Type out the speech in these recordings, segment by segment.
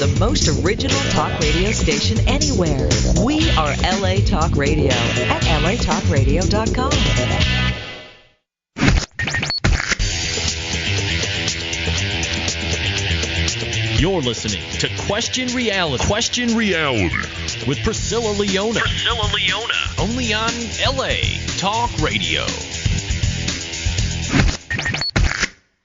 the most original talk radio station anywhere. We are LA Talk Radio at latalkradio.com. You're listening to Question Reality. Question Reality with Priscilla Leona. Priscilla Leona. Only on LA Talk Radio.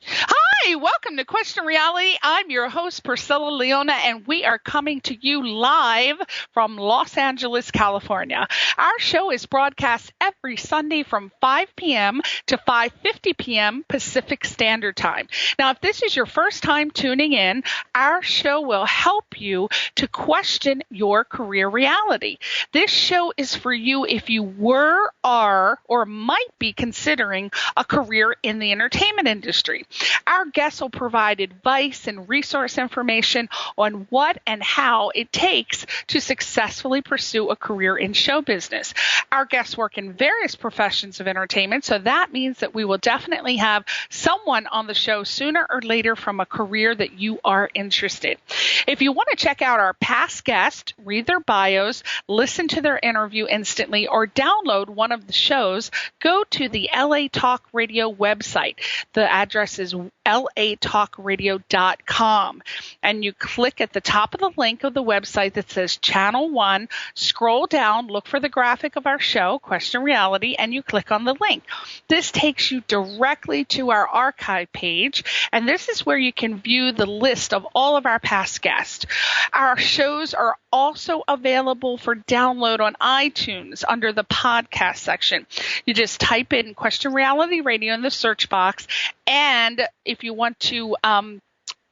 Hi, welcome to Question Reality. I'm your host, Priscilla Leona, and we are coming to you live from Los Angeles, California. Our show is broadcast every Sunday from 5 p.m. to 5:50 p.m. Pacific Standard Time. Now, if this is your first time tuning in, our show will help you to question your career reality. This show is for you if you were, are, or might be considering a career in the entertainment industry. Our guests will provide advice and resource information on what and how it takes to successfully pursue a career in show business. Our guests work in various professions of entertainment, so that means that we will definitely have someone on the show sooner or later from a career that you are interested. If you want to check out our past guests, read their bios, listen to their interview instantly, or download one of the shows, go to the LA Talk Radio website. The address is latalkradio.com, and you click at the top of the link of the website that says Channel 1, scroll down, look for the graphic of our show, Question Reality, and you click on the link. This takes you directly to our archive page, and this is where you can view the list of all of our past guests. Our shows are also available for download on iTunes under the podcast section. You just type in Question Reality Radio in the search box, and if you want to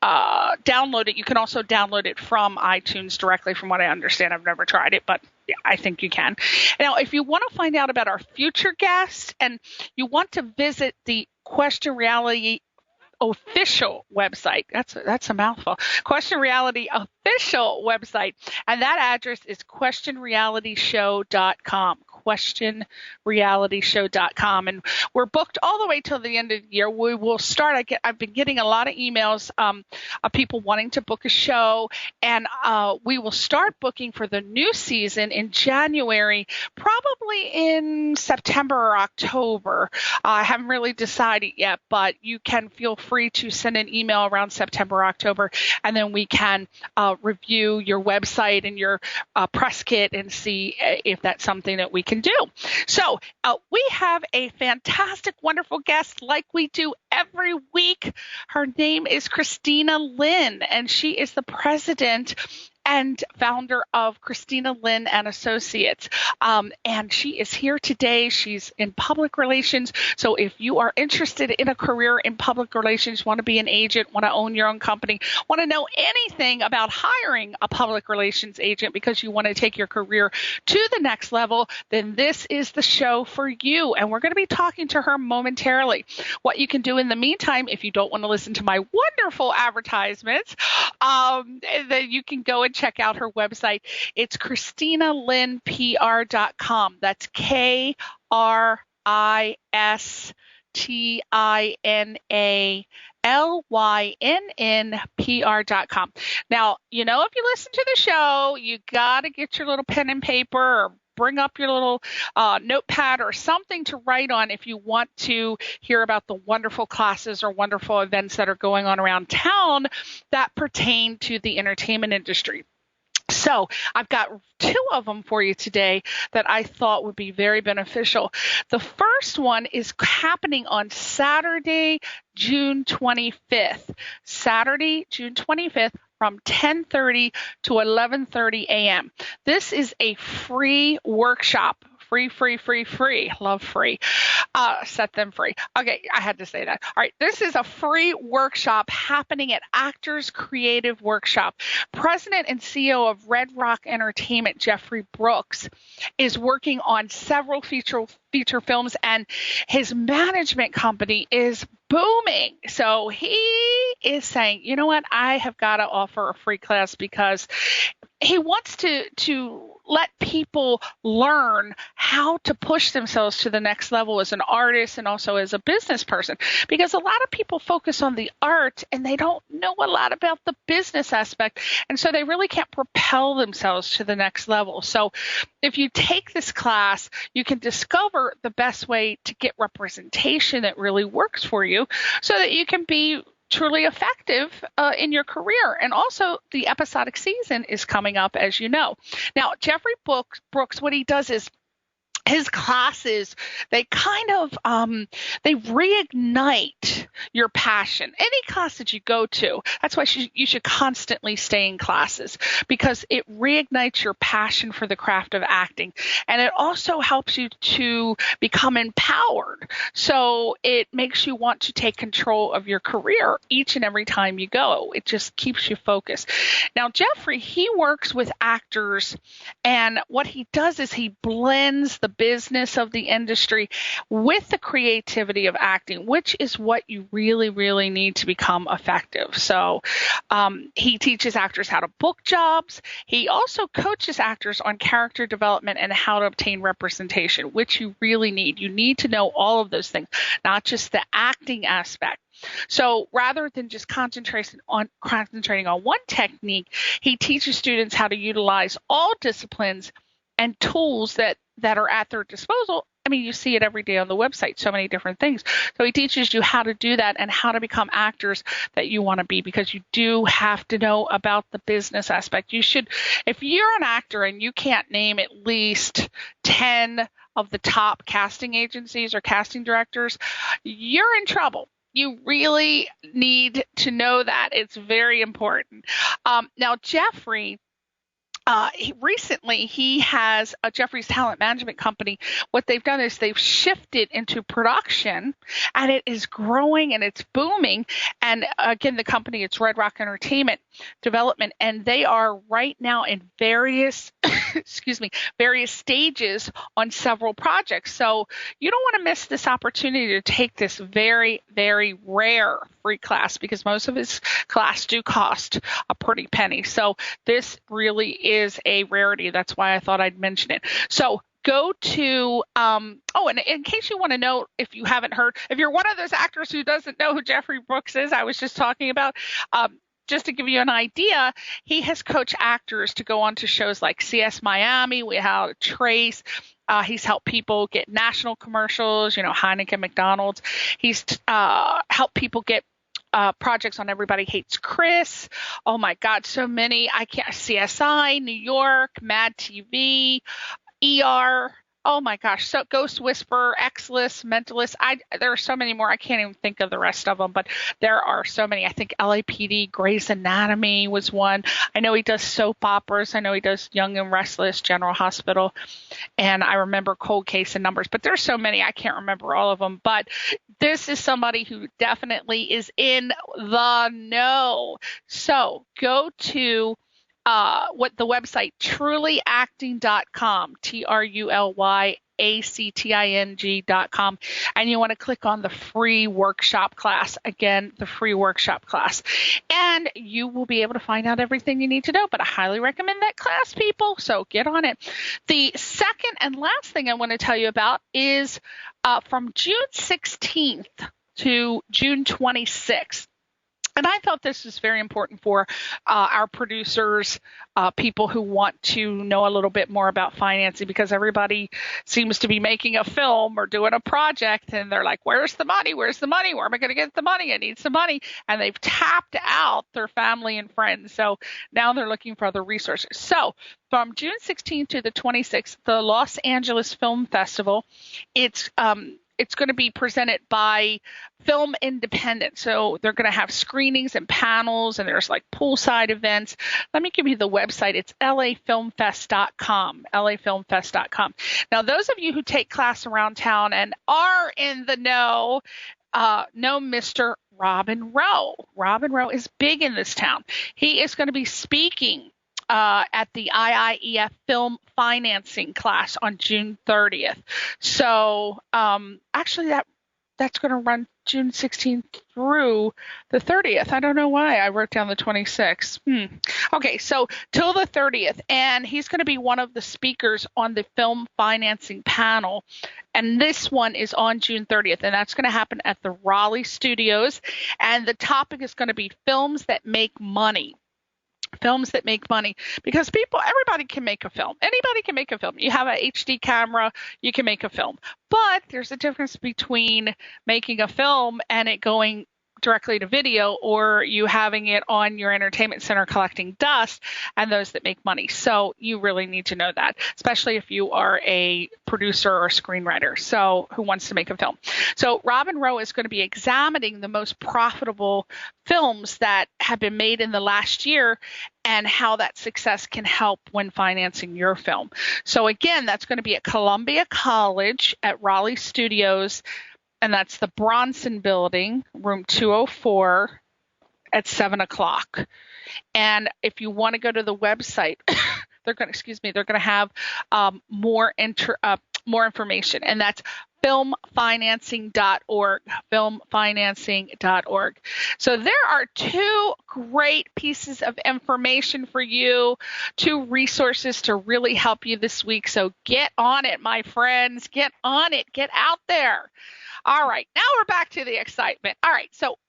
download it, you can also download it from iTunes directly, from what I understand. I've never tried it, but yeah, I think you can. Now, if you want to find out about our future guests and you want to visit the Question Reality official website, that's a mouthful, Question Reality official website, and that address is questionrealityshow.com. questionrealityshow.com, and we're booked all the way till the end of the year. We will start. I've been getting a lot of emails of people wanting to book a show, and we will start booking for the new season in January, probably in September or October. I haven't really decided yet, but you can feel free to send an email around September or October, and then we can review your website and your press kit and see if that's something that we can do. So we have a fantastic, wonderful guest like we do every week. Her name is KRISTINA LYNN, and she is the president and founder of KRISTINA LYNN and Associates. And she is here today. She's in public relations. So if you are interested in a career in public relations, want to be an agent, want to own your own company, want to know anything about hiring a public relations agent because you want to take your career to the next level, then this is the show for you. And we're going to be talking to her momentarily. What you can do in the meantime, if you don't want to listen to my wonderful advertisements, then you can go and check out her website. It's KRISTINALYNNPR.com. That's KRISTINALYNNPR.com. Now, you know, if you listen to the show, you got to get your little pen and paper or bring up your little notepad or something to write on if you want to hear about the wonderful classes or wonderful events that are going on around town that pertain to the entertainment industry. So I've got two of them for you today that I thought would be very beneficial. The first one is happening on Saturday, June 25th. Saturday, June 25th from 10:30 to 11:30 a.m. This is a free workshop. Free. Love free. Set them free. Okay, I had to say that. All right, this is a free workshop happening at Actors Creative Workshop. President and CEO of Red Rock Entertainment, Jeffrey Brooks, is working on several feature films, and his management company is booming. So he is saying, you know what, I have got to offer a free class because he wants to let people learn how to push themselves to the next level as an artist and also as a business person, because a lot of people focus on the art and they don't know a lot about the business aspect, and so they really can't propel themselves to the next level. So if you take this class, you can discover the best way to get representation that really works for you so that you can be truly effective in your career. And also the episodic season is coming up, as you know. Now, Jeffrey Brooks, what he does is his classes, they kind of, they reignite your passion. Any class that you go to, that's why you should constantly stay in classes, because it reignites your passion for the craft of acting. And it also helps you to become empowered. So it makes you want to take control of your career each and every time you go. It just keeps you focused. Now, Jeffrey, he works with actors, and what he does is he blends the business of the industry with the creativity of acting, which is what you really, really need to become effective. So he teaches actors how to book jobs. He also coaches actors on character development and how to obtain representation, which you really need. You need to know all of those things, not just the acting aspect. So rather than just concentrating on one technique, he teaches students how to utilize all disciplines and tools that are at their disposal. I mean, you see it every day on the website, so many different things. So he teaches you how to do that and how to become actors that you want to be, because you do have to know about the business aspect. You should, if you're an actor and you can't name at least 10 of the top casting agencies or casting directors, you're in trouble. You really need to know that. It's very important. Now, Jeffrey, recently he has a Jeffrey's Talent Management Company. What they've done is they've shifted into production, and it is growing and it's booming. And again, the company, it's Red Rock Entertainment Development, and they are right now in various various stages on several projects. So you don't want to miss this opportunity to take this very, very rare free class, because most of his class do cost a pretty penny. So this really is a rarity. That's why I thought I'd mention it. So go to, and in case you want to know, if you haven't heard, if you're one of those actors who doesn't know who Jeffrey Brooks is, I was just talking about, just to give you an idea, he has coached actors to go on to shows like CS Miami. We have Trace. He's helped people get national commercials, Heineken, McDonald's. He's helped people get projects on Everybody Hates Chris. Oh my God, so many. CSI, New York, Mad TV, ER. Oh my gosh. So Ghost Whisperer, X-List, Mentalist. There are so many more. I can't even think of the rest of them, but there are so many. I think LAPD, Grey's Anatomy was one. I know he does soap operas. I know he does Young and Restless, General Hospital. And I remember Cold Case and Numbers, but there's so many. I can't remember all of them, but this is somebody who definitely is in the know. So go to what the website trulyacting.com, TRULYACTING.com, and you want to click on the free workshop class. Again, the free workshop class, and you will be able to find out everything you need to know. But I highly recommend that class, people. So get on it. The second and last thing I want to tell you about is from June 16th to June 26th. And I thought this was very important for our producers, people who want to know a little bit more about financing, because everybody seems to be making a film or doing a project, and they're like, where's the money? Where's the money? Where am I going to get the money? I need some money. And they've tapped out their family and friends. So now they're looking for other resources. So from June 16th to the 26th, the Los Angeles Film Festival, it's going to be presented by Film Independent. So they're going to have screenings and panels, and there's like poolside events. Let me give you the website. It's lafilmfest.com, lafilmfest.com. Now, those of you who take class around town and are in the know Mr. Robin Rowe. Robin Rowe is big in this town. He is going to be speaking at the IIEF film financing class on June 30th. So actually that that's going to run June 16th through the 30th. I don't know why I wrote down the 26th. Okay, so till the 30th. And he's going to be one of the speakers on the film financing panel. And this one is on June 30th. And that's going to happen at the Raleigh Studios. And the topic is going to be films that make money. Films that make money, because everybody can make a film. Anybody can make a film. You have an HD camera, you can make a film. But there's a difference between making a film and it going directly to video, or you having it on your entertainment center collecting dust, and those that make money. So you really need to know that, especially if you are a producer or screenwriter, so who wants to make a film. So Robin Rowe is going to be examining the most profitable films that have been made in the last year and how that success can help when financing your film. So again, that's going to be at Columbia College at Raleigh Studios, and that's the Bronson Building, room 204 at 7 o'clock. And if you want to go to the website, they're going to have more information, and that's filmfinancing.org, filmfinancing.org. So there are two great pieces of information for you, two resources to really help you this week. So get on it, my friends. Get on it. Get out there. All right, now we're back to the excitement. All right, so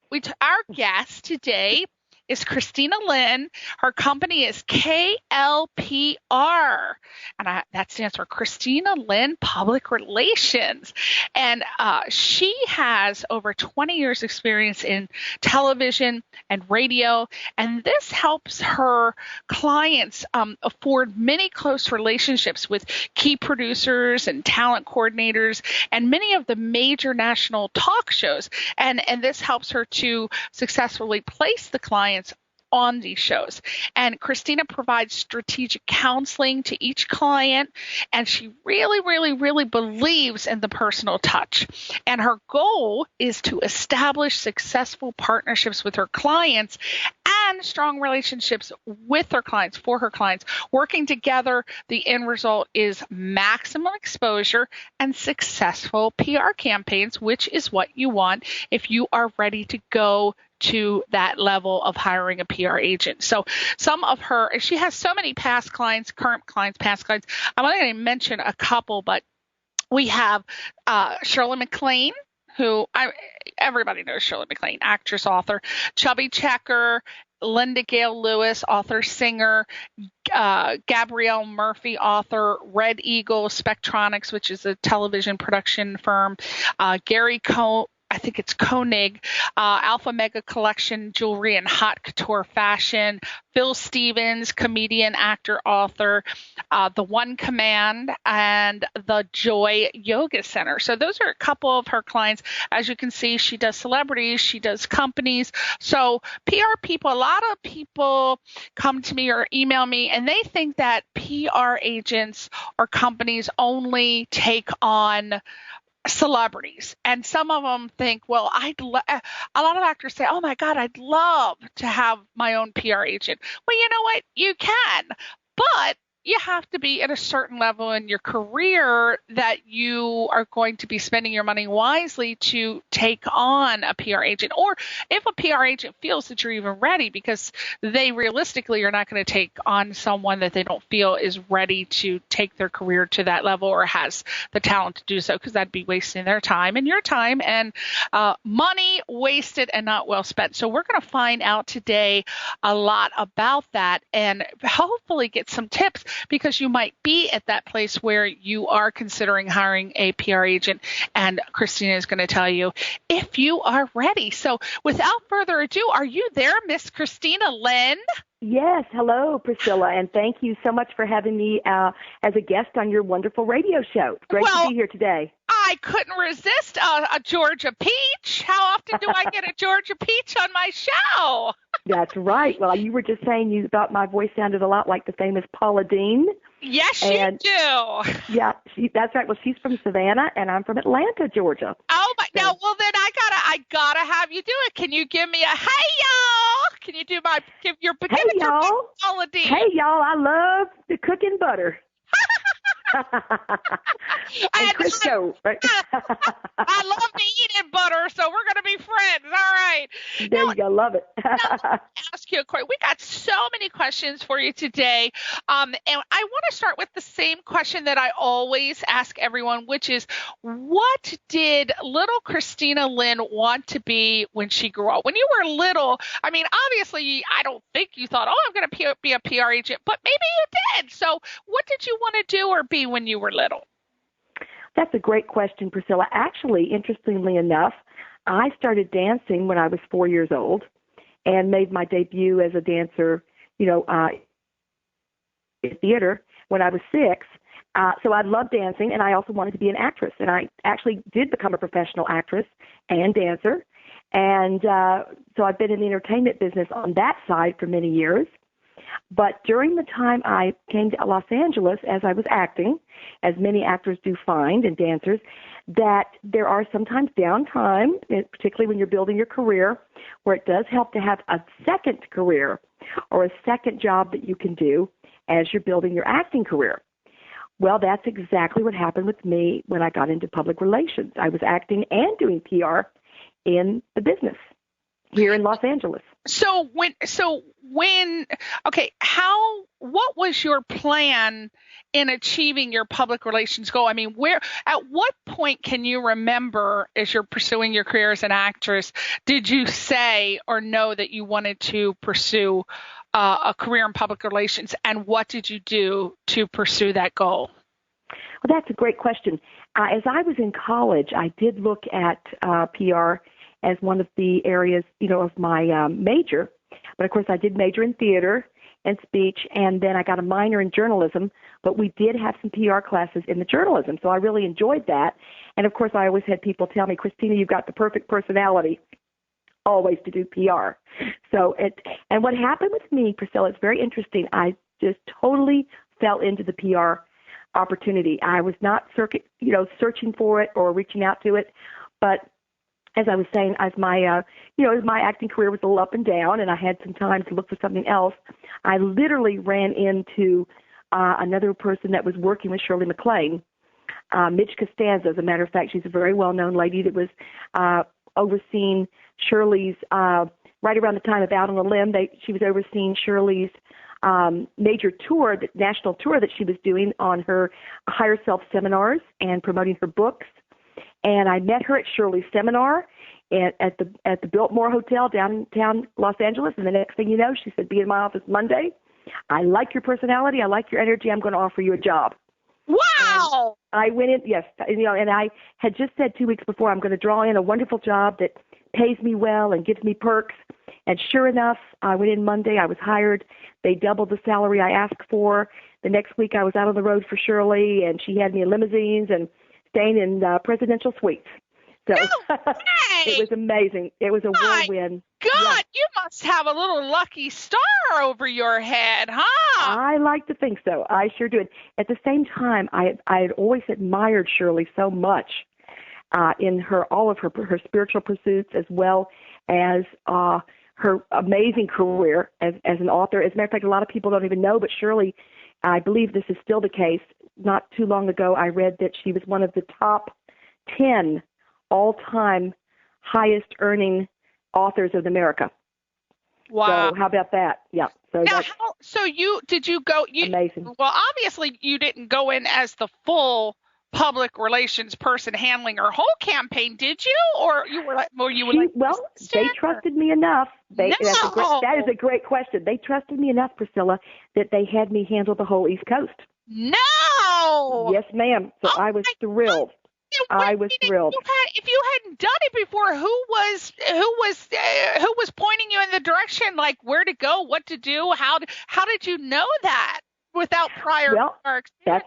our guest today is KRISTINA Lynn. Her company is KLPR, and that stands for KRISTINA Lynn Public Relations. And she has over 20 years experience in television and radio, and this helps her clients afford many close relationships with key producers and talent coordinators and many of the major national talk shows. And this helps her to successfully place the clients on these shows. And KRISTINA provides strategic counseling to each client, and she really, really, really believes in the personal touch. And her goal is to establish successful partnerships with her clients and strong relationships with her clients, for her clients. Working together, the end result is maximum exposure and successful PR campaigns, which is what you want if you are ready to go to that level of hiring a PR agent. So she has so many past clients, current clients, past clients. I'm only going to mention a couple, but we have Shirley MacLaine, everybody knows Shirley MacLaine, actress, author, Chubby Checker, Linda Gale Lewis, author, singer, Gabrielle Murphy, author, Red Eagle Spectronics, which is a television production firm, Gary I think it's Koenig, Alpha Mega Collection Jewelry and Hot Couture Fashion, Phil Stevens, comedian, actor, author, The One Command, and the Joy Yoga Center. So those are a couple of her clients. As you can see, she does celebrities, she does companies. So PR people, a lot of people come to me or email me, and they think that PR agents or companies only take on celebrities. And some of them think, well, a lot of actors say, oh my God, I'd love to have my own PR agent. Well, you know what? You can, but you have to be at a certain level in your career that you are going to be spending your money wisely to take on a PR agent. Or if a PR agent feels that you're even ready, because they realistically are not going to take on someone that they don't feel is ready to take their career to that level or has the talent to do so, because that'd be wasting their time and your time and money wasted and not well spent. So we're going to find out today a lot about that and hopefully get some tips, because you might be at that place where you are considering hiring a PR agent, and KRISTINA is going to tell you if you are ready. So without further ado, are you there, Miss KRISTINA Lynn? Yes. Hello, Priscilla, and thank you so much for having me as a guest on your wonderful radio show. Great to be here today. I couldn't resist a Georgia peach. How often do I get a Georgia peach on my show? That's right. Well, you were just saying you thought my voice sounded a lot like the famous Paula Deen. Yes, you do. Yeah, that's right. Well, she's from Savannah, and I'm from Atlanta, Georgia. Oh my! So, now, well, then I gotta have you do it. Can you give me a hey y'all? Can you do give your hey y'all? Paula Deen? Hey y'all! I love the cooking butter. And Crisco, right? I love the eating butter. There you go. Love it. Now, let me ask you a question. We got so many questions for you today. And I want to start with the same question that I always ask everyone, which is, what did little Kristina Lynn want to be when she grew up? When you were little, I mean, obviously, I don't think you thought, oh, I'm going to be a PR agent, but maybe you did. So what did you want to do or be when you were little? That's a great question, Priscilla. Actually, interestingly enough, I started dancing when I was 4 years old and made my debut as a dancer, in theater when I was 6. So I loved dancing, and I also wanted to be an actress. And I actually did become a professional actress and dancer. And so I've been in the entertainment business on that side for many years. But during the time I came to Los Angeles, as I was acting, as many actors do find and dancers, that there are sometimes downtime, particularly when you're building your career, where it does help to have a second career or a second job that you can do as you're building your acting career. Well, that's exactly what happened with me when I got into public relations. I was acting and doing PR in the business here in Los Angeles. What was your plan in achieving your public relations goal? I mean, at what point can you remember, as you're pursuing your career as an actress, did you say or know that you wanted to pursue a career in public relations, and what did you do to pursue that goal? Well, that's a great question. As I was in college, I did look at PR as one of the areas, of my major. But, of course, I did major in theater and speech, and then I got a minor in journalism. But we did have some PR classes in the journalism, so I really enjoyed that. And, of course, I always had people tell me, Kristina, you've got the perfect personality always to do PR. And what happened with me, Priscilla, it's very interesting. I just totally fell into the PR opportunity. I was not searching for it or reaching out to it, but as I was saying, as my acting career was a little up and down, and I had some time to look for something else, I literally ran into another person that was working with Shirley MacLaine, Midge Costanza. As a matter of fact, she's a very well-known lady that was overseeing Shirley's right around the time of Out on a Limb. She was overseeing Shirley's major tour, the national tour that she was doing on her higher self seminars and promoting her books. And I met her at Shirley's seminar at the Biltmore Hotel downtown Los Angeles. And the next thing you know, she said, be in my office Monday. I like your personality. I like your energy. I'm going to offer you a job. Wow. And I went in, yes, and I had just said 2 weeks before, I'm going to draw in a wonderful job that pays me well and gives me perks. And sure enough, I went in Monday. I was hired. They doubled the salary I asked for. The next week, I was out on the road for Shirley, and she had me in limousines and staying in presidential suites. So it was amazing. It was a whirlwind. God, you must have a little lucky star over your head, huh? I like to think so. I sure do. At the same time, I had always admired Shirley so much in all of her spiritual pursuits, as well as her amazing career as an author. As a matter of fact, a lot of people don't even know, but Shirley, I believe this is still the case. Not too long ago, I read that she was one of the top 10 all-time highest-earning authors of America. Wow! So how about that? Yeah. So now, did you go? Amazing. Well, obviously, you didn't go in as the full public relations person handling her whole campaign, did you? Or they trusted me enough. That is a great question. They trusted me enough, Priscilla, that they had me handle the whole East Coast. No. Yes, ma'am. So I was thrilled. I was thrilled. If you hadn't done it before, who was pointing you in the direction, like where to go, what to do? How did you know that without prior experience?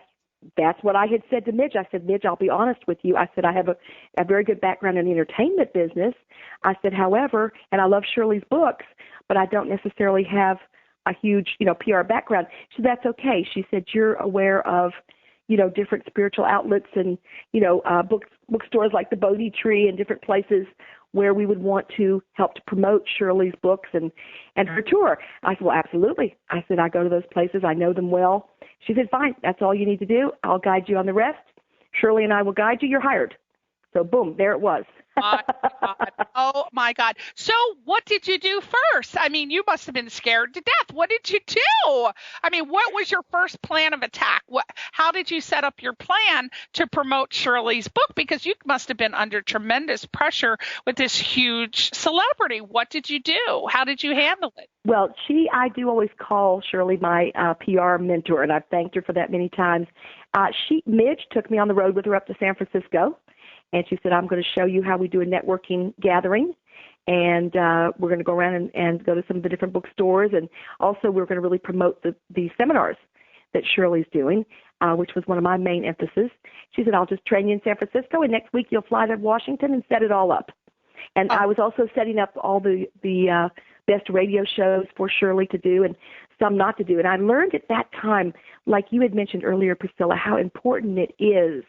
That's what I had said to Midge. I said, Midge, I'll be honest with you. I said, I have a very good background in the entertainment business. I said, however, and I love Shirley's books, but I don't necessarily have a huge, PR background. So that's okay. She said, you're aware of, different spiritual outlets and, bookstores like the Bodhi Tree and different places where we would want to help to promote Shirley's books and her tour. I said, well, absolutely. I said, I go to those places. I know them well. She said, fine, that's all you need to do. I'll guide you on the rest. Shirley and I will guide you. You're hired. So boom, there it was. My God. Oh my God. So what did you do first? I mean, you must have been scared to death. What did you do? I mean, what was your first plan of attack? How did you set up your plan to promote Shirley's book? Because you must have been under tremendous pressure with this huge celebrity. What did you do? How did you handle it? Well, I do always call Shirley my PR mentor, and I've thanked her for that many times. Midge took me on the road with her up to San Francisco, and she said, I'm going to show you how we do a networking gathering, and we're going to go around and go to some of the different bookstores, and also we're going to really promote the seminars that Shirley's doing, which was one of my main emphasis. She said, I'll just train you in San Francisco, and next week you'll fly to Washington and set it all up. And I was also setting up all the best radio shows for Shirley to do and some not to do. And I learned at that time, like you had mentioned earlier, Priscilla, how important it is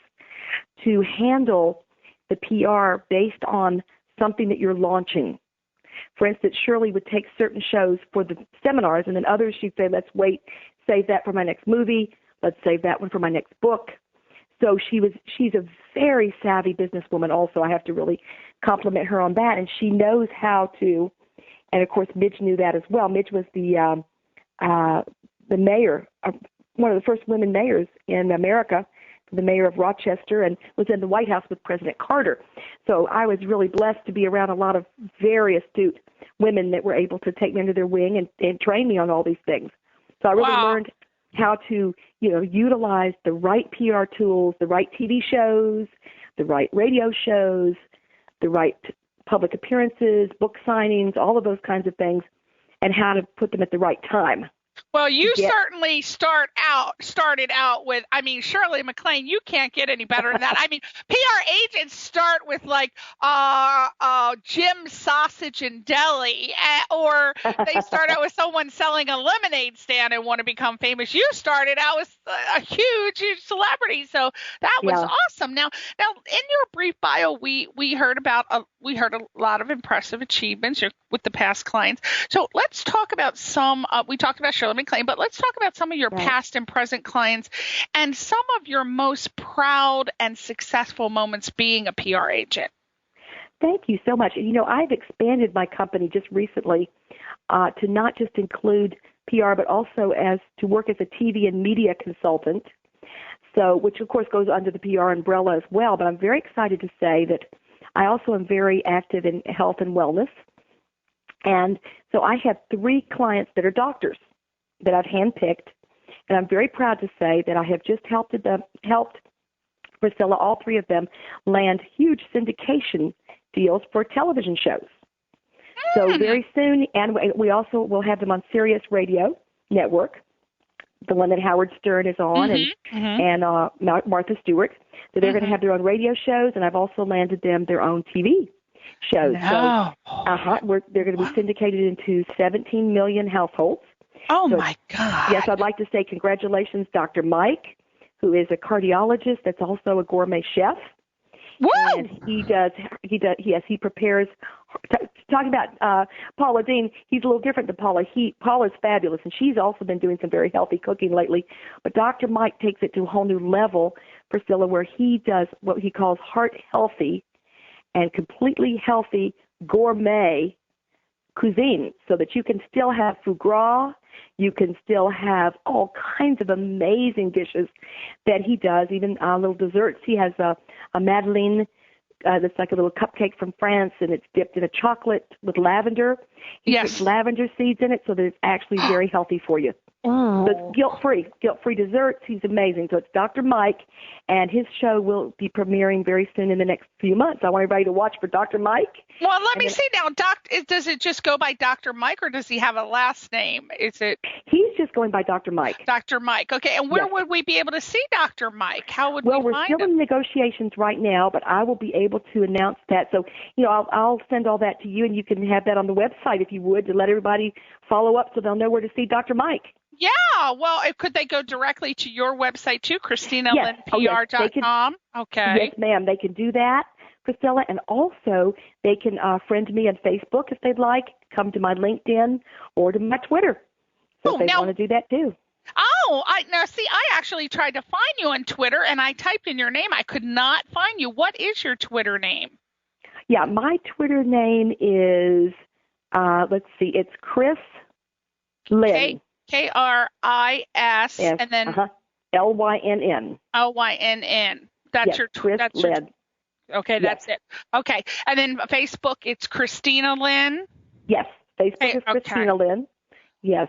to handle the PR based on something that you're launching. For instance, Shirley would take certain shows for the seminars, and then others she'd say, let's wait, save that for my next movie, let's save that one for my next book. So she's a very savvy businesswoman also. I have to really compliment her on that, and she knows how to, and of course Midge knew that as well. Midge was the mayor, one of the first women mayors in America, the mayor of Rochester, and was in the White House with President Carter. So I was really blessed to be around a lot of very astute women that were able to take me under their wing and train me on all these things. So I really learned how to, utilize the right PR tools, the right TV shows, the right radio shows, the right public appearances, book signings, all of those kinds of things, and how to put them at the right time. Well, you certainly started out with, Shirley MacLaine, you can't get any better than that. PR agents start with like Jim's Sausage and Deli, or they start out with someone selling a lemonade stand and want to become famous. You started out with a huge celebrity, so that was awesome. Now, in your brief bio, we heard a lot of impressive achievements with the past clients. So let's talk about some. We talked about Shirley MacLaine, but let's talk about some of your past and present clients and some of your most proud and successful moments being a PR agent. Thank you so much. I've expanded my company just recently to not just include PR, but also to work as a TV and media consultant. So, which of course goes under the PR umbrella as well. But I'm very excited to say that I also am very active in health and wellness. And so I have 3 clients that are doctors that I've handpicked, and I'm very proud to say that I have just helped Priscilla, all 3 of them, land huge syndication deals for television shows. So very soon, and we also will have them on Sirius Radio Network, the one that Howard Stern is on, and Martha Stewart. So they're going to have their own radio shows, and I've also landed them their own TV shows. No. So they're going to be syndicated into 17 million households. Oh, so, my God. Yes, I'd like to say congratulations, Dr. Mike, who is a cardiologist that's also a gourmet chef. Woo! And he prepares. Talking about Paula Deen, he's a little different than Paula. Paula's fabulous, and she's also been doing some very healthy cooking lately. But Dr. Mike takes it to a whole new level, Priscilla, where he does what he calls heart healthy and completely healthy gourmet cuisine, so that you can still have foie gras, you can still have all kinds of amazing dishes that he does, even little desserts. He has a madeleine that's like a little cupcake from France, and it's dipped in a chocolate with lavender. He puts lavender seeds in it, so that it's actually very healthy for you. So it's guilt-free desserts. He's amazing. So it's Dr. Mike, and his show will be premiering very soon in the next few months. I want everybody to watch for Dr. Mike. Well, let me see now. Does it just go by Dr. Mike, or does he have a last name? He's just going by Dr. Mike. Dr. Mike. Okay, and where would we be able to see Dr. Mike? How would we find him? Well, we're still in negotiations right now, but I will be able to announce that. So, I'll send all that to you, and you can have that on the website if you would, to let everybody follow up so they'll know where to see Dr. Mike. Yeah, well, could they go directly to your website too, KRISTINALYNNPR.com? Okay. Yes, ma'am, they can do that, Priscilla, and also they can friend me on Facebook if they'd like, come to my LinkedIn or to my Twitter. So if they want to do that too. I actually tried to find you on Twitter, and I typed in your name. I could not find you. What is your Twitter name? Yeah, my Twitter name is, let's see, it's Kris Lynn. K-R-I-S, and then L-Y-N-N. L-Y-N-N. That's yes, Kris Lynn. Okay, that's it. Okay, and then Facebook, it's KRISTINA LYNN. Yes, Facebook is KRISTINA Lynn. Yes.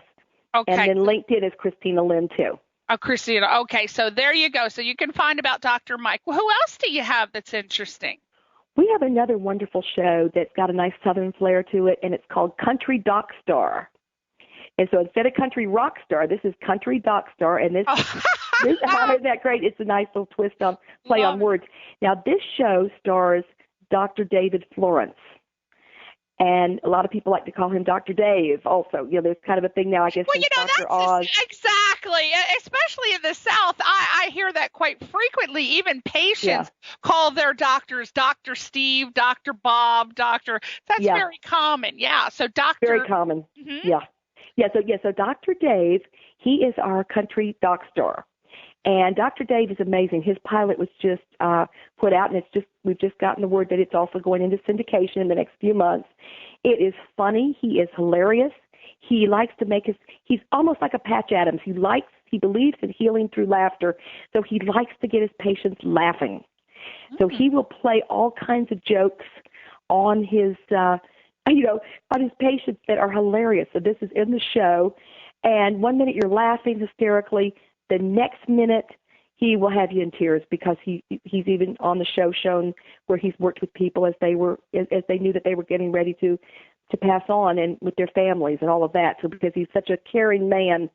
Okay. And then LinkedIn is KRISTINA Lynn too. Oh, Christina. Okay, so there you go. So you can find about Dr. Mike. Well, who else do you have that's interesting? We have another wonderful show that's got a nice Southern flair to it, and it's called Country Doc Star. And so instead of Country Rock Star, this is Country Doc Star, and this isn't that great? It's a nice little twist on play on words. Now, this show stars Dr. David Florence. And a lot of people like to call him Dr. Dave also. There's kind of a thing now, I guess, since Dr. Oz. Exactly. Especially in the South, I hear that quite frequently. Even patients call their doctors Dr. Steve, Dr. Bob, Dr. That's very common. Yeah. So Dr. Very common. Mm-hmm. Yeah. So Dr. Dave, he is our country doc star. And Dr. Dave is amazing. His pilot was just put out, and we've just gotten the word that it's also going into syndication in the next few months. It is funny. He is hilarious. He likes to he's almost like a Patch Adams. He believes in healing through laughter, so he likes to get his patients laughing. Mm-hmm. So he will play all kinds of jokes on his, on his patients that are hilarious. So this is in the show, and 1 minute you're laughing hysterically. The next minute, he will have you in tears because he's even on the show shown where he's worked with people as they knew that they were getting ready to pass on and with their families and all of that. So because he's such a caring man,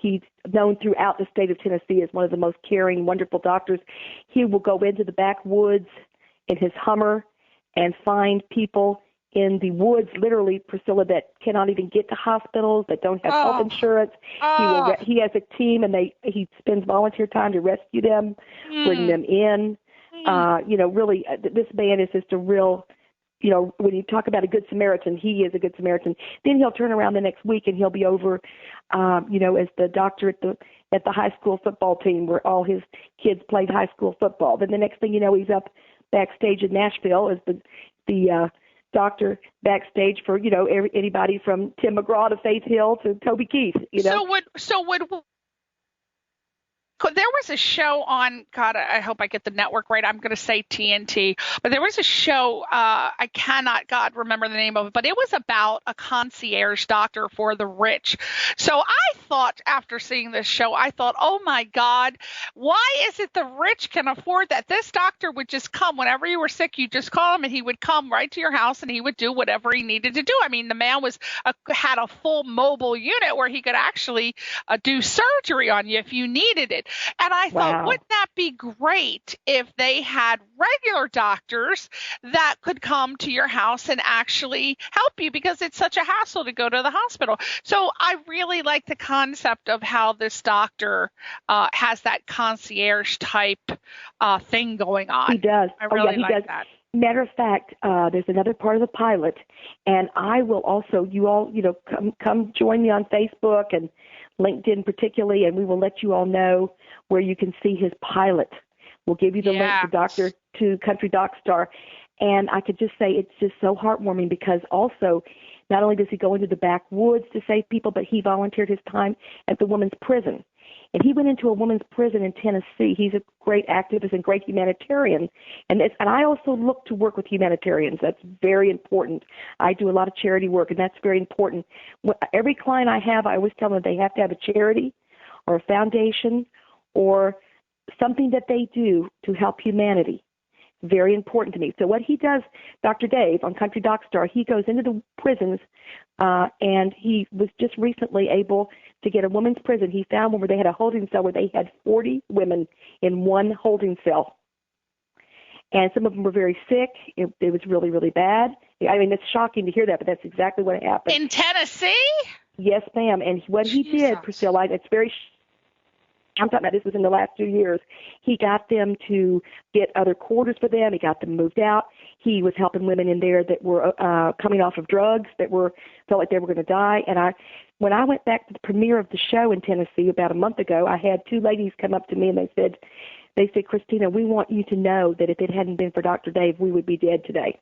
he's known throughout the state of Tennessee as one of the most caring, wonderful doctors. He will go into the backwoods in his Hummer and find people in the woods, literally, Priscilla, that cannot even get to hospitals, that don't have health insurance. He has a team, and he spends volunteer time to rescue them, bring them in. Really, this man is just a real, when you talk about a good Samaritan, he is a good Samaritan. Then he'll turn around the next week, and he'll be over, as the doctor at the high school football team where all his kids played high school football. Then the next thing you know, he's up backstage in Nashville as the doctor backstage for anybody from Tim McGraw to Faith Hill to Toby Keith. There was a show on, God, I hope I get the network right. I'm going to say TNT, but there was a show, I cannot, God, remember the name of it, but it was about a concierge doctor for the rich. So I thought, after seeing this show, oh my God, why is it the rich can afford that? This doctor would just come whenever you were sick. You just call him and he would come right to your house and he would do whatever he needed to do. I mean, the man had a full mobile unit where he could actually do surgery on you if you needed it. And I thought, wouldn't that be great if they had regular doctors that could come to your house and actually help you, because it's such a hassle to go to the hospital. So I really like the concept of how this doctor has that concierge type thing going on. He does. I really like that. Matter of fact, there's another part of the pilot, and I will also, you all, come join me on Facebook and LinkedIn particularly, and we will let you all know where you can see his pilot. We'll give you the link to Country Doc Star. And I could just say it's just so heartwarming because also not only does he go into the backwoods to save people, but he volunteered his time at the women's prison. And he went into a women's prison in Tennessee. He's a great activist and great humanitarian. And I also look to work with humanitarians. That's very important. I do a lot of charity work, and that's very important. Every client I have, I always tell them they have to have a charity or a foundation or something that they do to help humanity. Very important to me. So what he does, Dr. Dave, on Country Doc Star, he goes into the prisons, and he was just recently able to get a women's prison. He found one where they had a holding cell where they had 40 women in one holding cell. And some of them were very sick. It was really, really bad. I mean, it's shocking to hear that, but that's exactly what happened. In Tennessee? Yes, ma'am. And what he did, Priscilla, it's very I'm talking about this was in the last 2 years. He got them to get other quarters for them. He got them moved out. He was helping women in there that were coming off of drugs, that felt like they were going to die. And when I went back to the premiere of the show in Tennessee about a month ago, I had 2 ladies come up to me and they said, Christina, we want you to know that if it hadn't been for Dr. Dave, we would be dead today.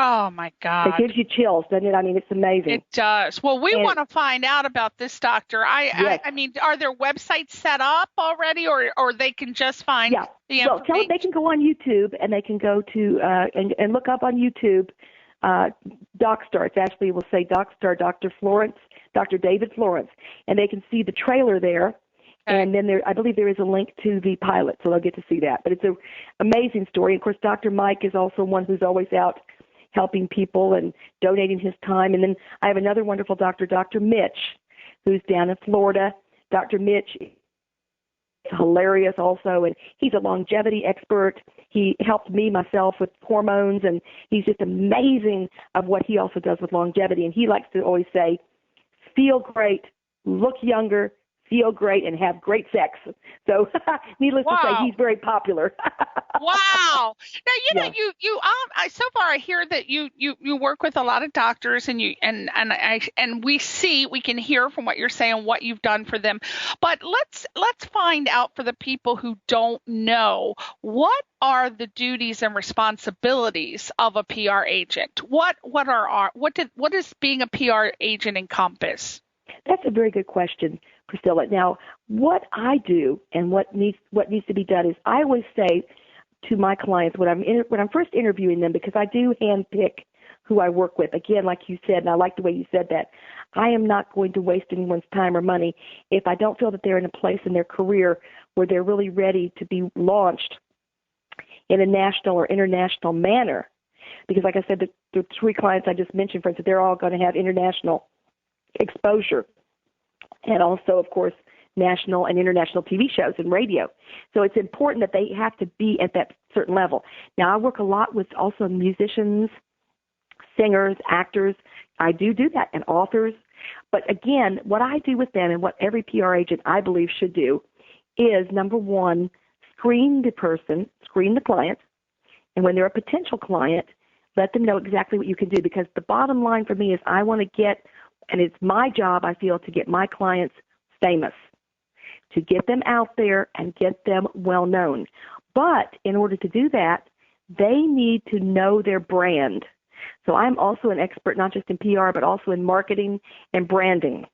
Oh, my God. It gives you chills, doesn't it? I mean, it's amazing. It does. Well, we want to find out about this doctor. Yes. I mean, are there websites set up already, or they can just find the information? Well, tell them they can go on YouTube, and they can go to and look up on YouTube DocStar. It's actually, we'll say DocStar, Dr. David Florence, and they can see the trailer there. Okay. And then I believe there is a link to the pilot, so they'll get to see that. But it's an amazing story. Of course, Dr. Mike is also one who's always out helping people and donating his time. And then I have another wonderful doctor, Dr. Mitch, who's down in Florida. Dr. Mitch is hilarious also, and he's a longevity expert. He helped me myself with hormones, and he's just amazing of what he also does with longevity. And he likes to always say, feel great, look younger, feel great, and have great sex. So needless to say, he's very popular. Wow. Now, you so far I hear that you work with a lot of doctors, and we can hear from what you're saying what you've done for them. But let's find out, for the people who don't know, what are the duties and responsibilities of a PR agent? What does being a PR agent encompass? That's a very good question, Priscilla. Now, what I do and what needs to be done is I always say to my clients when I'm first interviewing them, because I do handpick who I work with. Again, like you said, and I like the way you said that, I am not going to waste anyone's time or money if I don't feel that they're in a place in their career where they're really ready to be launched in a national or international manner. Because like I said, the 3 clients I just mentioned, for instance, they're all going to have international exposure, and also, of course, national and international TV shows and radio. So it's important that they have to be at that certain level. Now, I work a lot with also musicians, singers, actors. I do that, and authors. But again, what I do with them and what every PR agent, I believe, should do is, number one, screen the client, and when they're a potential client, let them know exactly what you can do, because the bottom line for me is I want to get, and it's my job, I feel, to get my clients famous, to get them out there and get them well known. But in order to do that, they need to know their brand. So I'm also an expert not just in PR, but also in marketing and branding.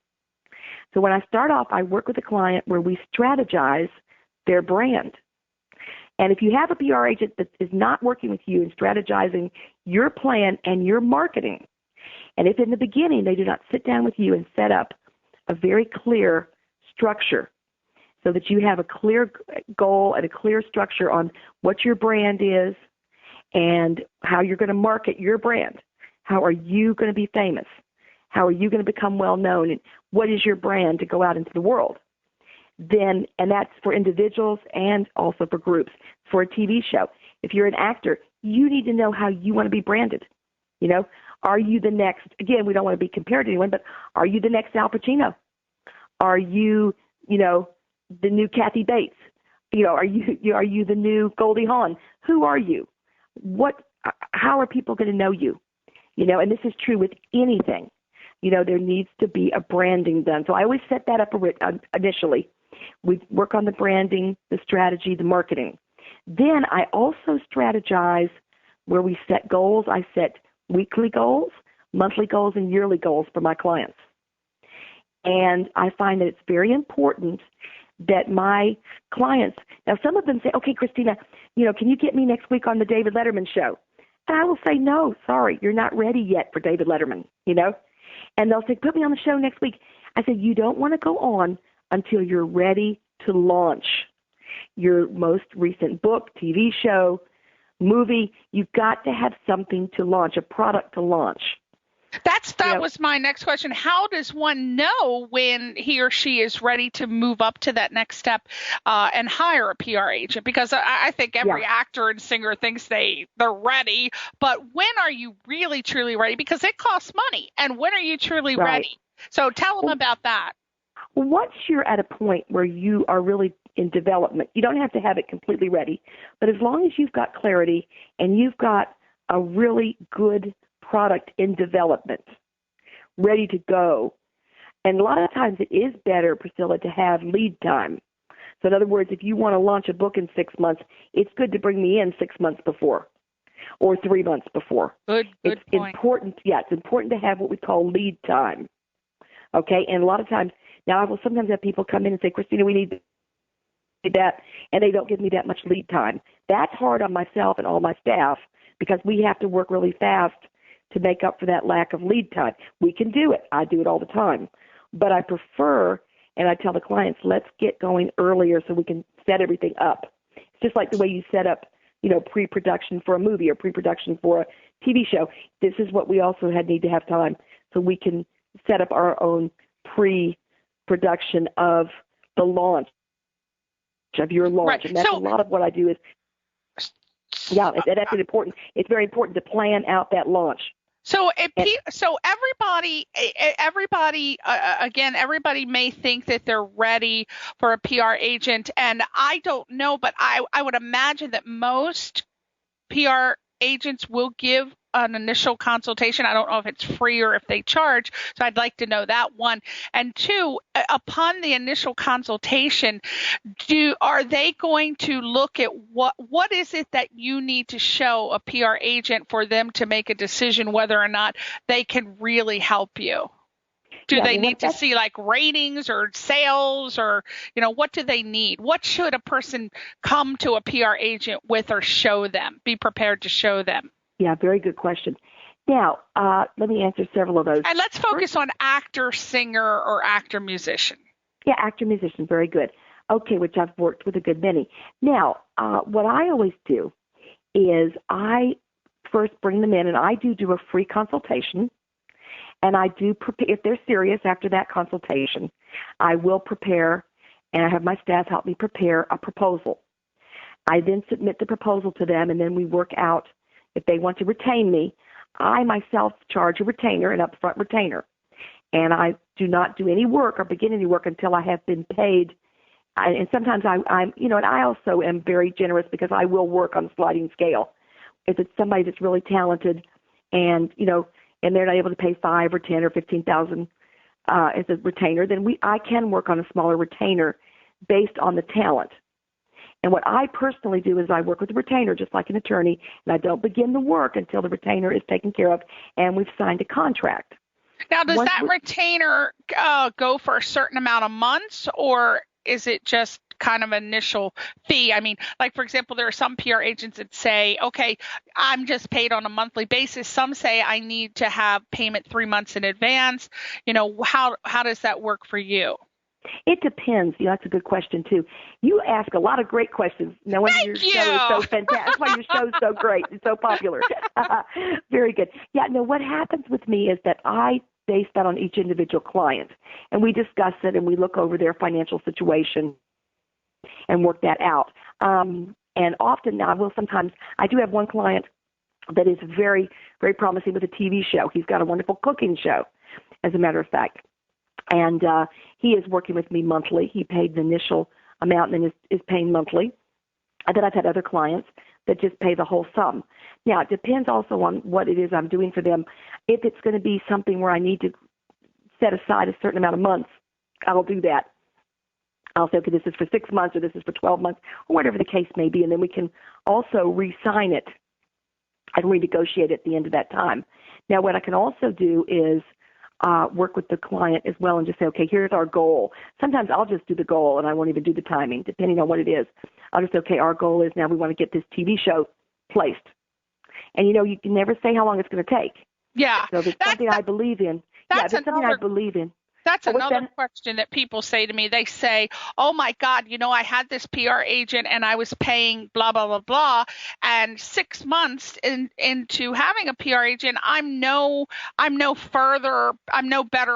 So when I start off, I work with a client where we strategize their brand. And if you have a PR agent that is not working with you and strategizing your plan and your marketing, and if in the beginning they do not sit down with you and set up a very clear structure so that you have a clear goal and a clear structure on what your brand is and how you're going to market your brand, how are you going to be famous, how are you going to become well known, and what is your brand to go out into the world, then, and that's for individuals and also for groups, for a TV show. If you're an actor, you need to know how you want to be branded. You know, are you the next, again, we don't want to be compared to anyone, but are you the next Al Pacino? Are you, the new Kathy Bates? Are you the new Goldie Hawn? Who are you? How are people going to know you? And this is true with anything. There needs to be a branding done. So I always set that up initially. We work on the branding, the strategy, the marketing. Then I also strategize where we set goals. I set weekly goals, monthly goals, and yearly goals for my clients. And I find that it's very important that my clients, now some of them say, okay, Christina, can you get me next week on the David Letterman show? And I will say, no, sorry, you're not ready yet for David Letterman, And they'll say, put me on the show next week. I said, you don't want to go on until you're ready to launch your most recent book, TV show, movie. You've got to have something to launch, a product to launch. That was my next question. How does one know when he or she is ready to move up to that next step and hire a PR agent? Because I think every actor and singer thinks they're ready, but when are you really, truly ready? Because it costs money. And when are you truly ready? So tell them about that. Once you're at a point where you are really in development. You don't have to have it completely ready, but as long as you've got clarity and you've got a really good product in development, ready to go. And a lot of times it is better, Priscilla, to have lead time. So in other words, if you want to launch a book in 6 months, it's good to bring me in 6 months before or 3 months before. Good it's point. Important. Yeah, it's important to have what we call lead time. Okay, and a lot of times, now I will sometimes have people come in and say, Christina, we need that, and they don't give me that much lead time. That's hard on myself and all my staff because we have to work really fast to make up for that lack of lead time. We can do it. I do it all the time. But I prefer, and I tell the clients, let's get going earlier so we can set everything up. It's just like the way you set up, pre-production for a movie or pre-production for a TV show. This is what we also need to have time so we can set up our own pre-production of the launch, of your launch. Right. And that's a lot of what I do is, that's important. It's very important to plan out that launch. So everybody, again, everybody may think that they're ready for a PR agent, and I don't know, but I would imagine that most PR agents will give an initial consultation. I don't know if it's free or if they charge, so I'd like to know that, one. And two, upon the initial consultation, are they going to look at what is it that you need to show a PR agent for them to make a decision whether or not they can really help you? Do they need to see like ratings or sales or, what do they need? What should a person come to a PR agent with or show them, be prepared to show them? Yeah, very good question. Now, let me answer several of those. And let's focus on actor, singer, or actor, musician. Yeah, actor, musician, very good. Okay, which I've worked with a good many. Now, what I always do is I first bring them in, and I do a free consultation. And I do prepare, if they're serious after that consultation, I will prepare, and I have my staff help me prepare a proposal. I then submit the proposal to them, and then we work out if they want to retain me. I myself charge a retainer, an upfront retainer, and I do not do any work or begin any work until I have been paid. And sometimes I'm, and I also am very generous because I will work on a sliding scale. If it's somebody that's really talented, and and they're not able to pay $5,000 or $10,000 or $15,000 as a retainer, then I can work on a smaller retainer based on the talent. And what I personally do is I work with a retainer just like an attorney, and I don't begin the work until the retainer is taken care of and we've signed a contract. Now, does that retainer go for a certain amount of months, or is it just kind of initial fee? I mean, like, for example, there are some PR agents that say, okay, I'm just paid on a monthly basis. Some say I need to have payment 3 months in advance. How does that work for you? It depends. That's a good question, too. You ask a lot of great questions. No wonder your show is so fantastic. That's why your show is so great. It's so popular. Very good. Yeah, no, what happens with me is that I base that on each individual client, and we discuss it, and we look over their financial situation and work that out. And often I do have one client that is very, very promising with a TV show. He's got a wonderful cooking show, as a matter of fact. And he is working with me monthly. He paid the initial amount and then is paying monthly. And then I've had other clients that just pay the whole sum. Now, it depends also on what it is I'm doing for them. If it's going to be something where I need to set aside a certain amount of months, I'll do that. I'll say, okay, this is for 6 months or this is for 12 months or whatever the case may be, and then we can also re-sign it and renegotiate at the end of that time. Now, what I can also do is work with the client as well and just say, okay, here's our goal. Sometimes I'll just do the goal and I won't even do the timing, depending on what it is. I'll just say, okay, our goal is now we want to get this TV show placed. And, you can never say how long it's going to take. Yeah. So if it's something I believe in. Yeah, if it's something I believe in. That's another question that people say to me. They say, oh, my God, I had this PR agent and I was paying blah, blah, blah, blah. And 6 months into having a PR agent, I'm no better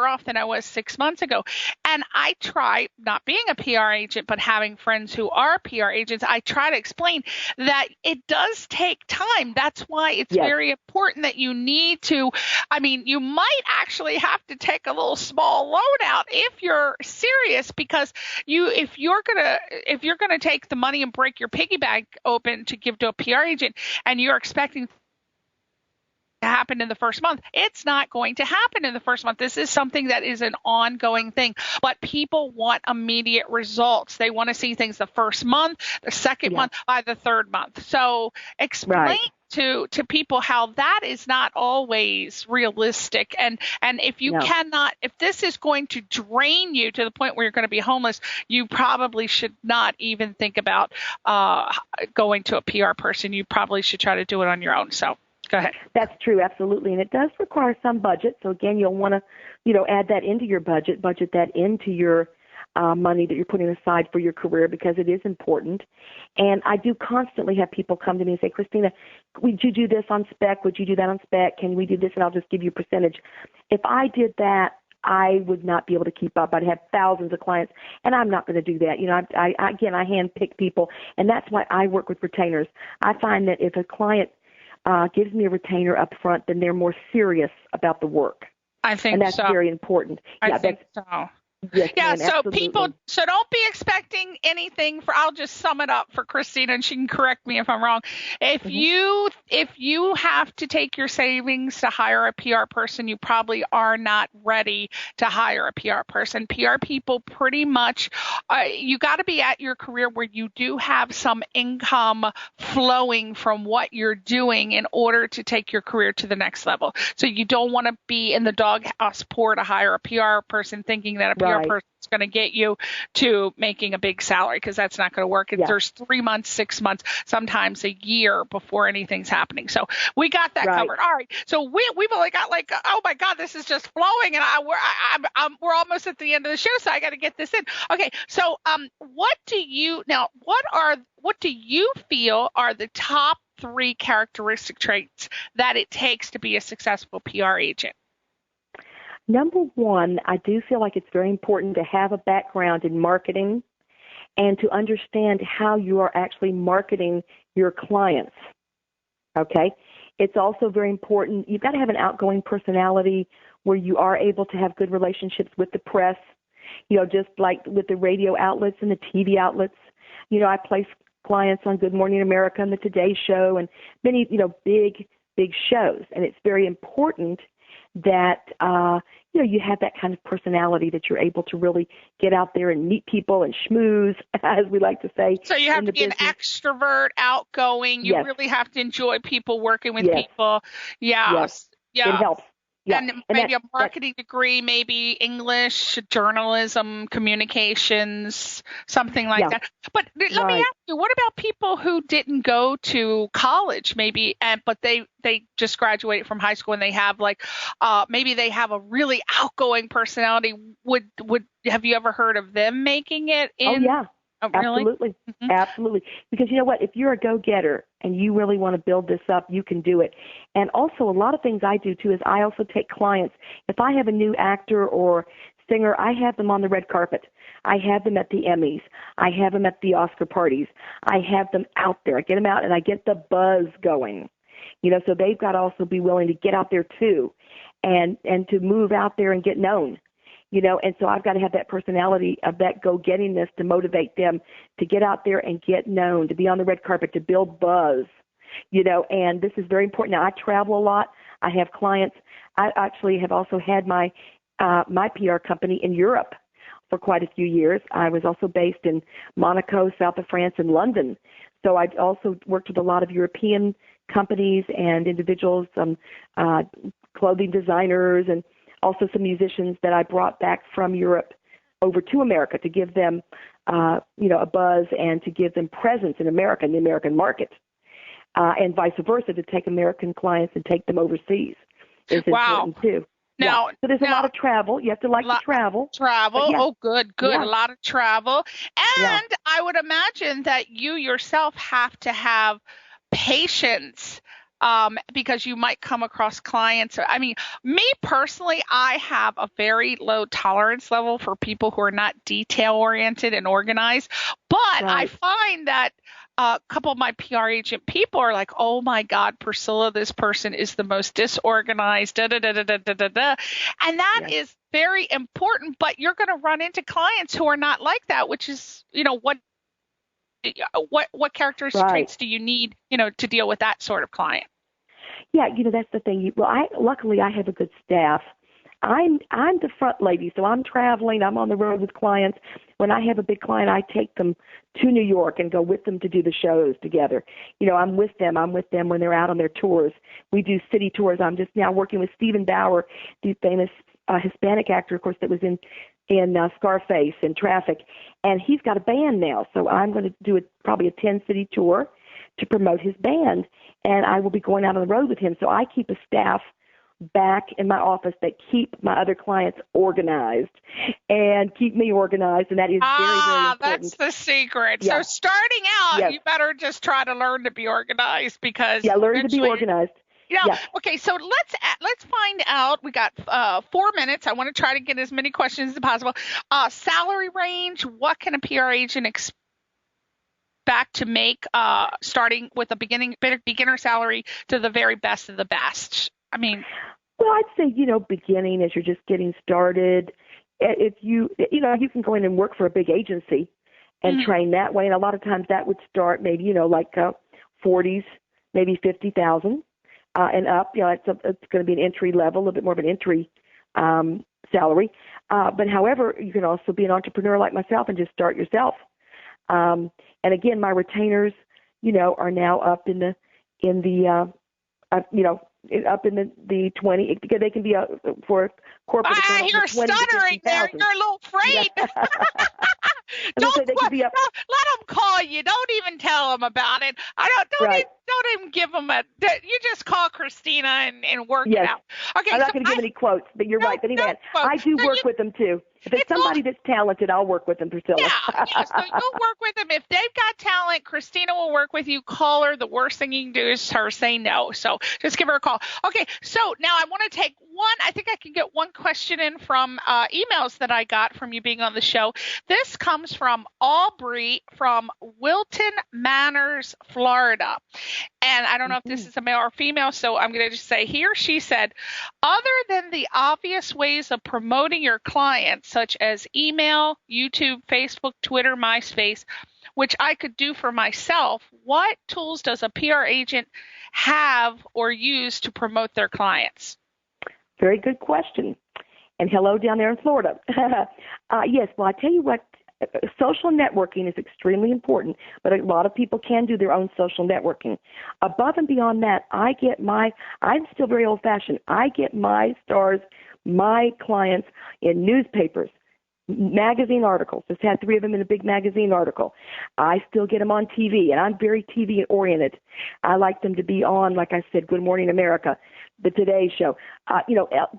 off than I was 6 months ago. And I try, not being a PR agent, but having friends who are PR agents, I try to explain that it does take time. That's why it's very important that you need to, you might actually have to take a little small blown out if you're serious, because if you're gonna take the money and break your piggy bank open to give to a PR agent, and you're expecting to happen in the first month, it's not going to happen in the first month. This is something that is an ongoing thing, but people want immediate results. They want to see things the first month, the second month, by the third month. So explain to people how that is not always realistic. And if you cannot, if this is going to drain you to the point where you're going to be homeless, you probably should not even think about going to a PR person. You probably should try to do it on your own. So go ahead. That's true, absolutely. And it does require some budget. So again, you'll want to, add that into your budget that into your money that you're putting aside for your career, because it is important. And I do constantly have people come to me and say, Christina, would you do this on spec? Would you do that on spec? Can we do this? And I'll just give you a percentage. If I did that, I would not be able to keep up. I'd have thousands of clients, and I'm not going to do that. I handpick people, and that's why I work with retainers. I find that if a client gives me a retainer up front, then they're more serious about the work. I think so. And that's very important. I think so. Yes, yeah, ma'am, so absolutely. so don't be expecting anything I'll just sum it up for Christina, and she can correct me if I'm wrong. If you have to take your savings to hire a PR person, you probably are not ready to hire a PR person. PR people pretty much, you got to be at your career where you do have some income flowing from what you're doing in order to take your career to the next level. So you don't want to be in the doghouse poor to hire a PR person thinking that a PR person is going to get you to making a big salary, because that's not going to work. There's 3 months, 6 months, sometimes a year before anything's happening. So we got that covered. All right. So we've only got oh my God, this is just flowing, and we're almost at the end of the show, so I got to get this in. Okay. So what do you feel are the top 3 characteristic traits that it takes to be a successful PR agent? Number one, I do feel like it's very important to have a background in marketing and to understand how you are actually marketing your clients. Okay? It's also very important. You've got to have an outgoing personality where you are able to have good relationships with the press, just like with the radio outlets and the TV outlets. I place clients on Good Morning America and the Today Show and many, big shows. And it's very important that, you have that kind of personality that you're able to really get out there and meet people and schmooze, as we like to say. So you have to be an extrovert, outgoing. You really have to enjoy people, working with people. Yes. It helps. Yeah. And maybe a marketing degree, maybe English, journalism, communications, something like that. But let me ask you, what about people who didn't go to college, maybe, but they just graduated from high school and they have maybe they have a really outgoing personality? Have you ever heard of them making it in? Oh, yeah. Oh, really? Absolutely. Mm-hmm. Absolutely. Because you know what? If you're a go-getter and you really want to build this up, you can do it. And also a lot of things I do, too, is I also take clients. If I have a new actor or singer, I have them on the red carpet. I have them at the Emmys. I have them at the Oscar parties. I have them out there. I get them out and I get the buzz going. So they've got to also be willing to get out there, too, and to move out there and get known. And so I've got to have that personality of that go-gettingness to motivate them to get out there and get known, to be on the red carpet, to build buzz, and this is very important. Now, I travel a lot. I have clients. I actually have also had my PR company in Europe for quite a few years. I was also based in Monaco, south of France, and London. So I also worked with a lot of European companies and individuals, clothing designers, and also some musicians that I brought back from Europe over to America to give them, a buzz and to give them presence in America, in the American market, and vice versa, to take American clients and take them overseas is important too. Now, so there's a lot of travel. You have to to travel. Oh, good. Yeah. A lot of travel. And I would imagine that you yourself have to have patience, because you might come across clients. I mean, me personally, I have a very low tolerance level for people who are not detail oriented and organized. But I find that a couple of my PR agent people are like, oh my God, Priscilla, this person is the most disorganized, da da da da da da da da. And that is very important, but you're going to run into clients who are not like that, which is, what characteristics traits do you need, to deal with that sort of client? Yeah, that's the thing. Luckily I have a good staff. I'm the front lady, so I'm traveling. I'm on the road with clients. When I have a big client, I take them to New York and go with them to do the shows together. I'm with them. I'm with them when they're out on their tours. We do city tours. I'm just now working with Stephen Bauer, the famous Hispanic actor, of course, that was in Scarface and Traffic, and he's got a band now. So I'm going to do probably a 10-city tour to promote his band, and I will be going out on the road with him. So I keep a staff back in my office that keep my other clients organized and keep me organized, and that is very, very important. That's the secret. Yeah. So starting out, you better just try to learn to be organized because learn to be organized. Okay, so let's find out. We got 4 minutes. I want to try to get as many questions as possible. Salary range, what can a PR agent expect to make, starting with a beginner salary to the very best of the best? Well, I'd say, beginning as you're just getting started. If you can go in and work for a big agency and train that way. And a lot of times that would start maybe, 40s, maybe 50,000 and up. It's going to be an entry level, a little bit more of an entry salary. But however, you can also be an entrepreneur like myself and just start yourself. And again, my retainers, are now up in the up in the 20, because they can be for corporate. You're stuttering there. You're a little afraid. Let them call you. Don't even tell them about it. Don't even give them you just call Kristina and work it out. Okay. I'm not going to give any quotes, but you're right. But anyway, I do work with them too. If it's somebody that's talented, I'll work with them, Priscilla. Yeah, so you'll work with them. If they've got talent, Kristina will work with you. Call her. The worst thing you can do is her say no. So just give her a call. Okay, so now I want to take I think I can get one question in from emails that I got from you being on the show. This comes from Aubrey from Wilton Manors, Florida. And I don't know if this is a male or female, so I'm going to just say he or she said, other than the obvious ways of promoting your clients, such as email, YouTube, Facebook, Twitter, MySpace, which I could do for myself, what tools does a PR agent have or use to promote their clients? Very good question. And hello down there in Florida. Yes, well, I tell you what, social networking is extremely important, but a lot of people can do their own social networking. Above and beyond that, I'm still very old-fashioned. I get my stars, my clients in newspapers, magazine articles. Just had 3 of them in a big magazine article. I still get them on TV, and I'm very TV-oriented. I like them to be on, like I said, Good Morning America, the Today Show,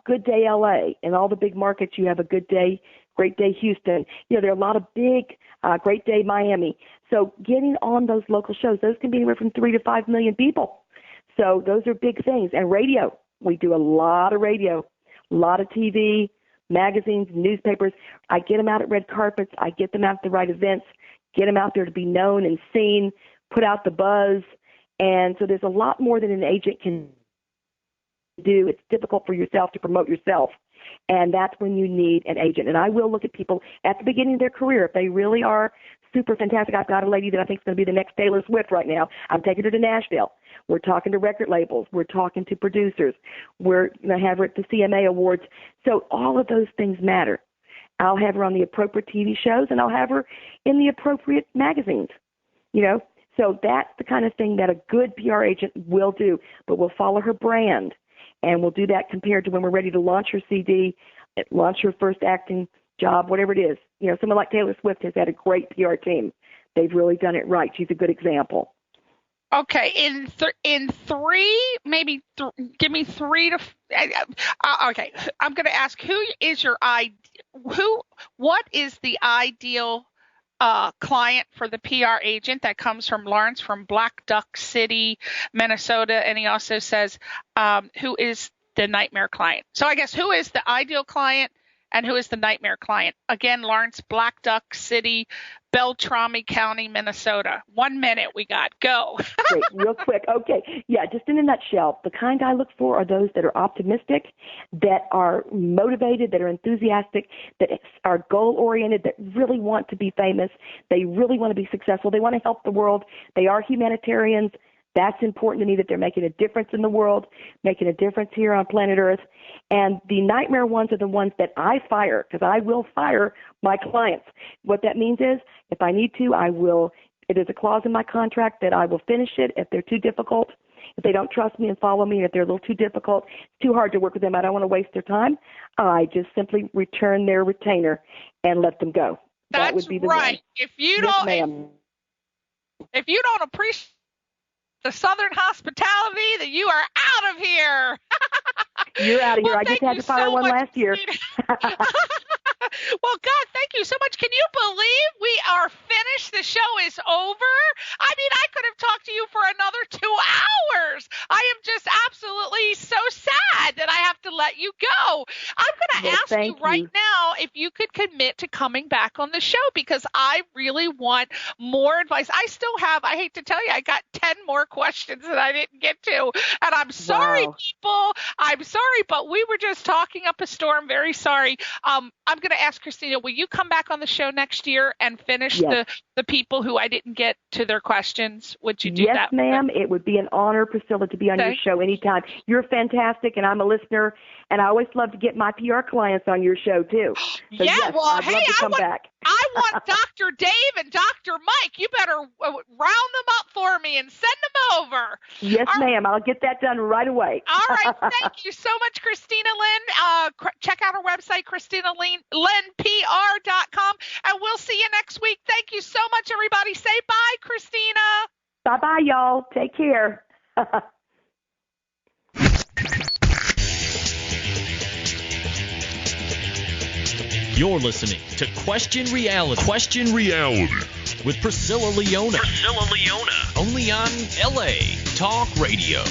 Good Day LA, and all the big markets. You have a Good Day, Great Day Houston. There are a lot of big, Great Day Miami. So getting on those local shows, those can be anywhere from 3 to 5 million people. So those are big things. And radio, we do a lot of radio, a lot of TV, magazines, newspapers. I get them out at red carpets. I get them out at the right events, get them out there to be known and seen, put out the buzz. And so there's a lot more than an agent can do. It's difficult for yourself to promote yourself. And that's when you need an agent. And I will look at people at the beginning of their career. If they really are super fantastic, I've got a lady that I think is going to be the next Taylor Swift right now. I'm taking her to Nashville. We're talking to record labels. We're talking to producers. We're going to have her at the CMA Awards. So all of those things matter. I'll have her on the appropriate TV shows, and I'll have her in the appropriate magazines, So that's the kind of thing that a good PR agent will do, but we'll follow her brand. And we'll do that compared to when we're ready to launch her CD, launch her first acting job, whatever it is. Someone like Taylor Swift has had a great PR team. They've really done it right. She's a good example. Okay, in 3, maybe give me 3 to. Okay, I'm going to ask what is the ideal client for the PR agent? That comes from Lawrence from Black Duck City, Minnesota, and he also says, who is the nightmare client? So I guess who is the ideal client, And who is the nightmare client? Again, Lawrence, Black Duck City, Beltrami County, Minnesota. 1 minute we got. Go. Great, real quick. Okay. Yeah, just in a nutshell, the kind I look for are those that are optimistic, that are motivated, that are enthusiastic, that are goal-oriented, that really want to be famous. They really want to be successful. They want to help the world. They are humanitarians. That's important to me, that they're making a difference in the world, making a difference here on planet Earth. And the nightmare ones are the ones that I fire, because I will fire my clients. What that means is, if I need to, I will. It is a clause in my contract that I will finish it if they're too difficult, if they don't trust me and follow me, if they're a little too difficult, it's too hard to work with them, I don't want to waste their time. I just simply return their retainer and let them go. That would be the right. way. If you Yes, don't, ma'am. if you don't appreciate the Southern hospitality, then you are out of here. You're out of here. Well, I just had to fire so one much, last year. Well, God, thank you so much. Can you believe we are finished? The show is over. I mean, I could have talked to you for another 2 hours. I am just absolutely so sad that I have to let you go. I'm going to ask you right now if you could commit to coming back on the show, because I really want more advice. I still have, I hate to tell you, I got 10 more questions that I didn't get to. And I'm sorry, people. I'm sorry, but we were just talking up a storm. Very sorry. I'm going to ask Kristina, will you come back on the show next year and finish the people who I didn't get to their questions? Would you do that? Yes, ma'am. It would be an honor, Priscilla, to be on your show anytime. You're fantastic, and I'm a listener, and I always love to get my PR clients on your show, too. So, yes, well, I'd love to come back. I want Dr. Dave and Dr. Mike. You better round them up for me and send them over. Yes, ma'am. I'll get that done right away. All right. Thank you so much, Kristina Lynn. Check out our website, KRISTINALYNNPR.com, and we'll see you next week. Thank you so much, everybody. Say bye, Kristina. Bye-bye, y'all. Take care. You're listening to Question Reality. Question Reality with Priscilla Leona. Only on LA Talk Radio.